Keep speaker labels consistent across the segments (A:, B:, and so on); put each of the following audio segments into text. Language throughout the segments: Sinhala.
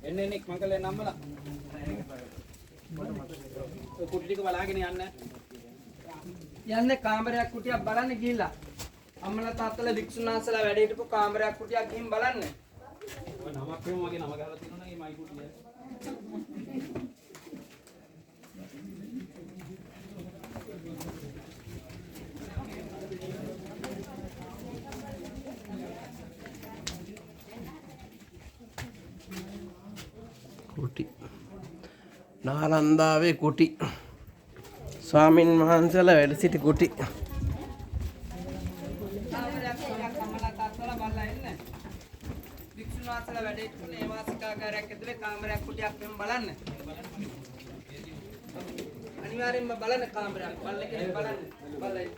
A: එන්නේ මංගලේ නම්මලා. කුටි ටික බලාගෙන යන්නේ කාමරයක් කුටියක් බලන්න ගිහිල්ලා. අම්මලා තාත්තලා වික්ෂුන් වහන්සේලා වැඩ හිටපු කාමරයක් කුටියක් ගිහින් බලන්න. ඔය නමක් වෙම වගේ නම ගහලා තියෙනවා නේ මයි කුටිය.
B: කුටි නාලන්දාවේ කුටි ස්වාමින් වහන්සේලා වැඩ සිටි කුටි
A: වික්ෂුන් වහන්සේලා වැඩ හිටපු නේවාසිකාගාරයක් ඇතුලේ කාමරයක් කුටියක් වෙම බලන්න. අනිවාර්යෙන්ම බලන්න කාමරයක් බලන්න කෙනෙක් බලන්න. බලයි.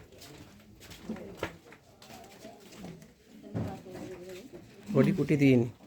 B: පොඩි කුටි තියෙන්නේ